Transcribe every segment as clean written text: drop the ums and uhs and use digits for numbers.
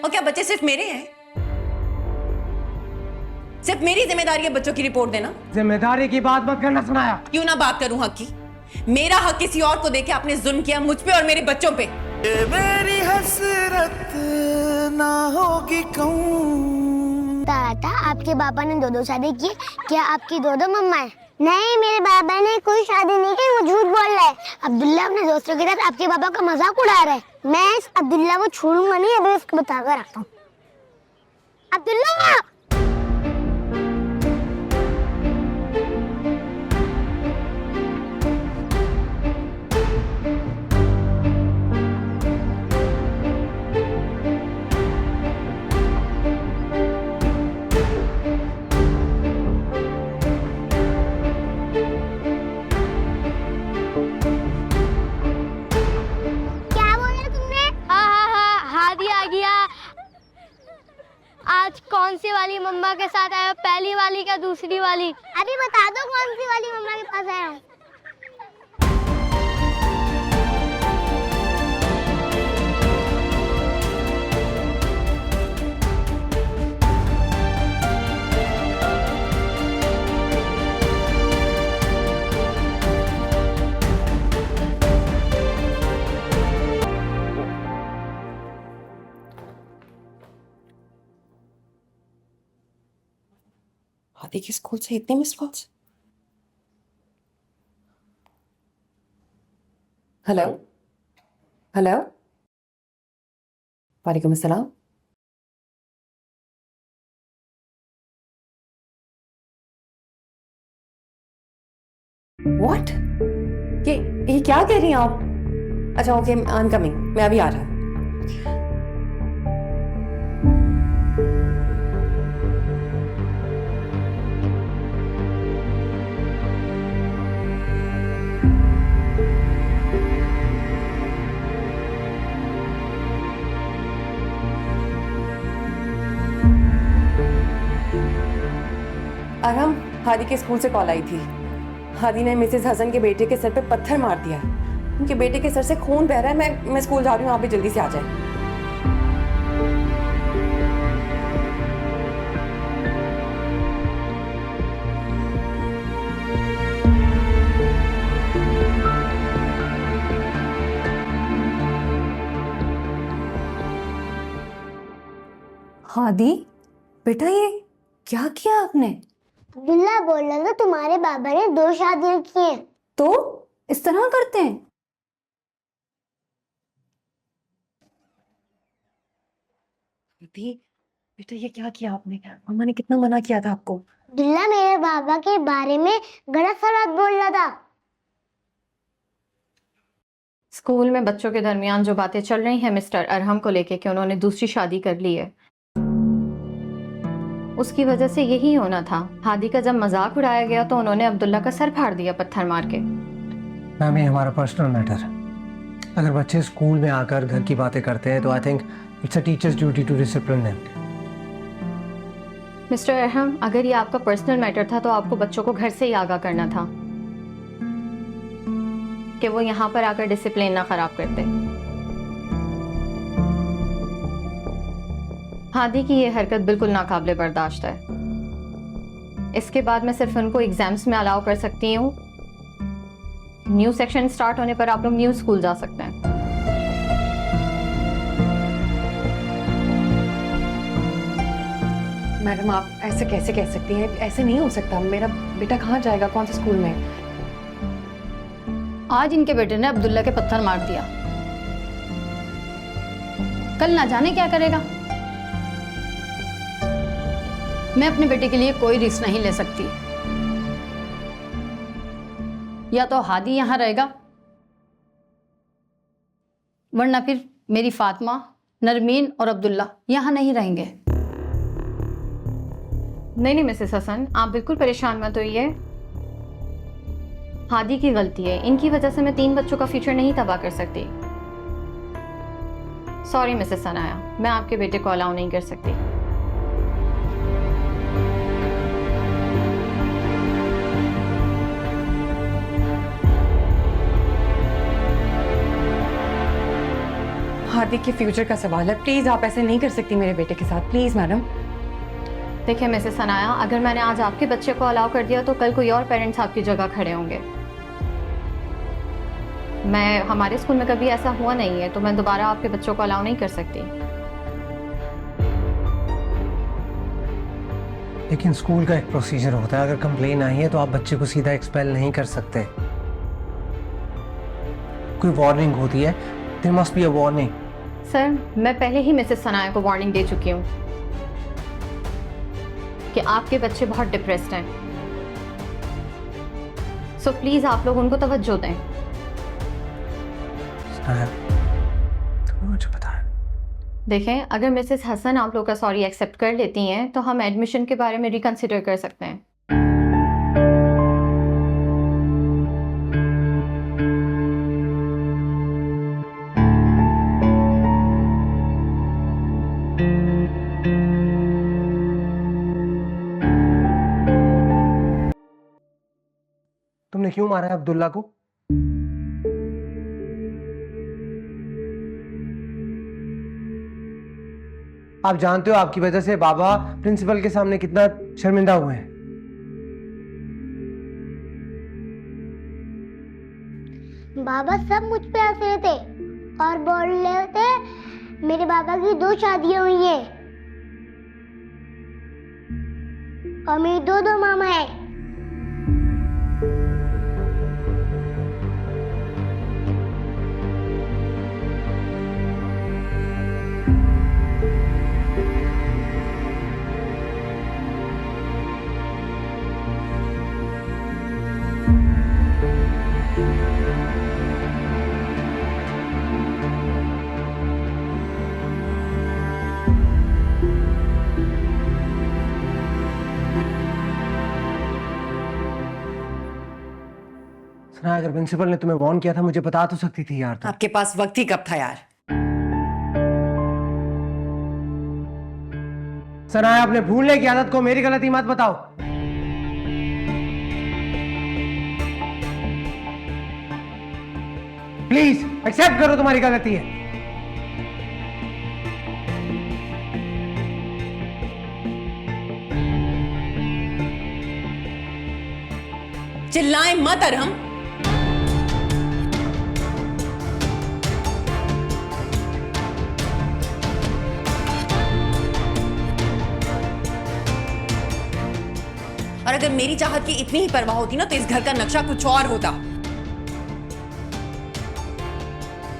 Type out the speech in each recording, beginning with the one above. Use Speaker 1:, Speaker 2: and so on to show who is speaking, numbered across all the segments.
Speaker 1: और क्या बच्चे सिर्फ मेरे हैं? सिर्फ मेरी जिम्मेदारी है बच्चों की रिपोर्ट देना?
Speaker 2: जिम्मेदारी की बात मत करना सुनाया।
Speaker 1: क्यों ना बात करूं हक की? मेरा हक किसी और को देके आपने जुल्म किया मुझ पे और मेरे बच्चों पे।
Speaker 3: ये मेरी हसरत ना होगी कहूं।
Speaker 4: दादा, आपके पापा ने दो शादी की, क्या आपकी दो मम्मा है? नहीं, मेरे बाबा ने कोई शादी नहीं की, वो झूठ बोल रहा है। अब्दुल्ला अपने दोस्तों के साथ आपके पापा का मजाक उड़ा रहा है। मैं इस अब्दुल्ला को छोड़ूंगा नहीं, अभी उसको बताकर रखता हूँ। अब्दुल्ला! आज कौन सी वाली मम्मा के साथ आया, पहली वाली क्या दूसरी वाली? अभी बता दो कौन सी वाली मम्मा के पास आया हूँ।
Speaker 1: हादी के स्कूल से इतने मिस कॉल्स? हेलो हेलो, वालेकुम अस्सलाम। व्हाट? ये क्या कह रही हैं आप? अच्छा ओके, आई एम कमिंग, मैं अभी आ रहा हूँ। अरहम, हादी के स्कूल से कॉल आई थी। हादी ने मिसेस हसन के बेटे के सर पे पत्थर मार दिया है। उनके बेटे के सर से खून बह रहा है। मैं स्कूल जा रही हूँ, आप भी जल्दी से आ जाए। हादी बेटा, ये क्या किया आपने?
Speaker 4: अब्दुल्ला बोल रहा था तुम्हारे बाबा ने 2 शादियां की हैं।
Speaker 1: तो इस तरह करते हैं? बेटा ये क्या किया आपने? मम्मा ने कितना मना किया था आपको।
Speaker 4: अब्दुल्ला मेरे बाबा के बारे में गलत सलत बोल रहा था।
Speaker 5: स्कूल में बच्चों के दरमियान जो बातें चल रही हैं मिस्टर अरहम को लेके कि उन्होंने दूसरी शादी कर ली है, उसकी वजह से यही होना था। हादी का जब मजाक उड़ाया गया तो उन्होंने अब्दुल्ला का सर फाड़ दिया पत्थर मार के।
Speaker 2: मैम, ये हमारा पर्सनल मैटर है। अगर बच्चे स्कूल में आकर घर की बातें करते हैं तो I think it's a teacher's duty to discipline them.
Speaker 5: Mister Arham, अगर ये आपका पर्सनल मैटर था तो आपको बच्चों को घर से ही आगाह करना था कि वो यहाँ पर आकर डिसिप्लिन ना खराब करते। हादी की ये हरकत बिल्कुल नाकाबिले बर्दाश्त है। इसके बाद मैं सिर्फ उनको एग्जाम्स में अलाउ कर सकती हूँ। न्यू सेक्शन स्टार्ट होने पर आप लोग न्यू स्कूल जा सकते हैं।
Speaker 1: मैडम, आप ऐसे कैसे कह सकती हैं? ऐसे नहीं हो सकता। मेरा बेटा कहाँ जाएगा, कौन से स्कूल में?
Speaker 6: आज इनके बेटे ने अब्दुल्ला के पत्थर मार दिया, कल ना जाने क्या करेगा। मैं अपने बेटे के लिए कोई रिस्क नहीं ले सकती। या तो हादी यहां रहेगा, वरना फिर मेरी फातिमा, नरमीन और अब्दुल्ला यहां नहीं रहेंगे।
Speaker 5: नहीं मिसेस हसन, आप बिल्कुल परेशान मत होइए। हादी की गलती है, इनकी वजह से मैं 3 बच्चों का फ्यूचर नहीं तबाह कर सकती। सॉरी मिसेस सनाया, मैं आपके बेटे को अलाउ नहीं कर सकती।
Speaker 1: हार्दिक के फ्यूचर का सवाल है, प्लीज आप ऐसे नहीं कर सकती मेरे बेटे के साथ, प्लीज मैडम।
Speaker 5: देखिए मिसेस सनाया, अगर मैंने आज आपके बच्चे को अलाउ कर दिया तो कल कोई और पेरेंट्स आपकी जगह खड़े होंगे। हमारे स्कूल में कभी ऐसा हुआ नहीं है, तो मैं दोबारा आपके बच्चों को अलाउ नहीं कर सकती।
Speaker 2: लेकिन स्कूल का एक प्रोसीजर होता है, अगर कंप्लेन आई है तो आप बच्चे को सीधा एक्सपेल नहीं कर सकते। कोई वार्निंग होती है, there must be a warning.
Speaker 5: Sir, मैं पहले ही मिसेस सनाया को वार्निंग दे चुकी हूँ कि आपके बच्चे बहुत डिप्रेस्ड हैं, सो प्लीज आप लोग उनको तवज्जो दें।
Speaker 2: तुम्हें मुझे पता है।
Speaker 5: देखें, अगर मिसेस हसन आप लोग का सॉरी एक्सेप्ट कर लेती हैं तो हम एडमिशन के बारे में रिकंसिडर कर सकते हैं।
Speaker 2: तुमने क्यों मारा है अब्दुल्ला को? आप जानते हो आपकी वजह से बाबा प्रिंसिपल के सामने कितना शर्मिंदा हुए हैं।
Speaker 4: बाबा सब मुझ पे हंस रहे थे और बोल रहे थे मेरे बाबा की 2 शादियां हुई हैं और मेरे 2 मामा हैं।
Speaker 2: सना, अगर प्रिंसिपल ने तुम्हें वार्न किया था मुझे बता तो सकती थी यार। तुम
Speaker 1: आपके पास वक्त ही कब था यार?
Speaker 2: सना, अपने भूलने की आदत को मेरी गलती मत बताओ। प्लीज एक्सेप्ट करो तुम्हारी गलती है।
Speaker 1: चिल्लाएं मत अरहम। और अगर मेरी चाहत की इतनी ही परवाह होती ना तो इस घर का नक्शा कुछ और होता।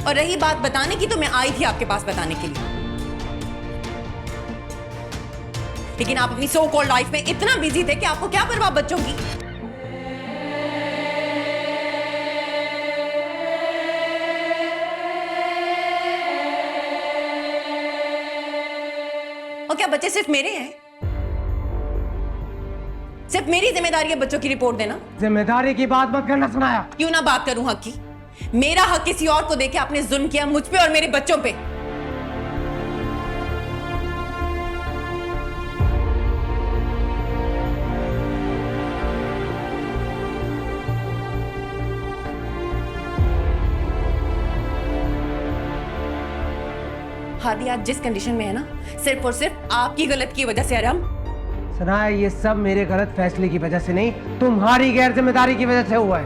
Speaker 1: और रही बात बताने की, तो मैं आई थी आपके पास बताने के लिए, लेकिन आप अपनी सो कॉल्ड लाइफ में इतना बिजी थे कि आपको क्या परवाह बच्चों की। और क्या बच्चे सिर्फ मेरे हैं? सिर्फ मेरी जिम्मेदारी है बच्चों की रिपोर्ट देना?
Speaker 2: जिम्मेदारी की बात मत करना सुनाया।
Speaker 1: क्यों ना बात करूं हक की? मेरा हक किसी और को देके आपने जुल्म किया मुझ पे और मेरे बच्चों पे। हादी आज जिस कंडीशन में है ना, सिर्फ और सिर्फ आपकी गलत की वजह से। अरहम,
Speaker 2: सना, ये सब मेरे गलत फैसले की वजह से नहीं, तुम्हारी गैर जिम्मेदारी की वजह से हुआ है।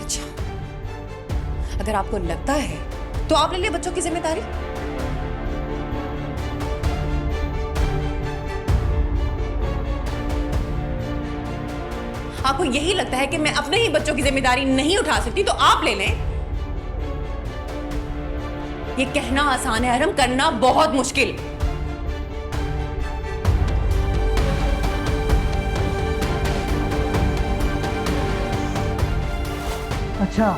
Speaker 1: अच्छा, अगर आपको लगता है तो आप ले ले बच्चों की जिम्मेदारी। आपको यही लगता है कि मैं अपने ही बच्चों की जिम्मेदारी नहीं उठा सकती, तो आप ले लें। ये कहना आसान है अरहम, करना बहुत मुश्किल।
Speaker 2: अच्छा,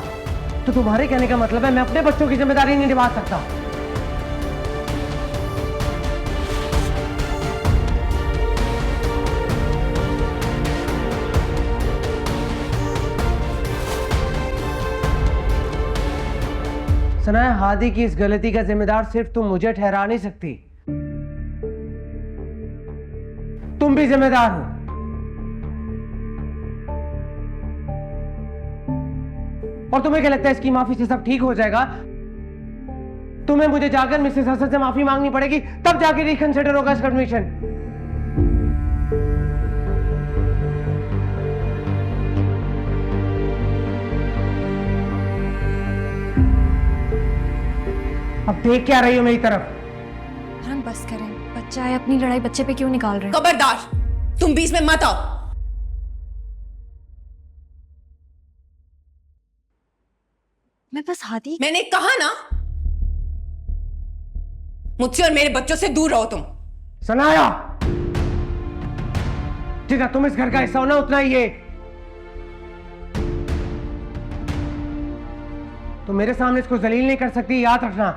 Speaker 2: तो तुम्हारे कहने का मतलब है मैं अपने बच्चों की जिम्मेदारी नहीं निभा सकता? सना, हादी की इस गलती का जिम्मेदार सिर्फ तुम मुझे ठहरा नहीं सकती, तुम भी जिम्मेदार हो। और तुम्हें क्या लगता है इसकी माफी से सब ठीक हो जाएगा? तुम्हें मुझे जाकर मिसेस हसन से माफी मांगनी पड़ेगी, तब जाके रिकंसिडर होगा इसका एडमिशन। अब देख क्या रही हो मेरी तरफ?
Speaker 7: हम बस करें, बच्चा है, अपनी लड़ाई बच्चे पे क्यों निकाल रहे हैं?
Speaker 1: खबरदार, तुम बीच में मत आओ।
Speaker 7: मैं बस हादी।
Speaker 1: मैंने कहा ना, मुझसे और मेरे बच्चों से दूर रहो तुम।
Speaker 2: सनाया, जितना तुम इस घर का हिस्सा हो ना, उतना ही ये। तो मेरे सामने इसको जलील नहीं कर सकती, याद रखना।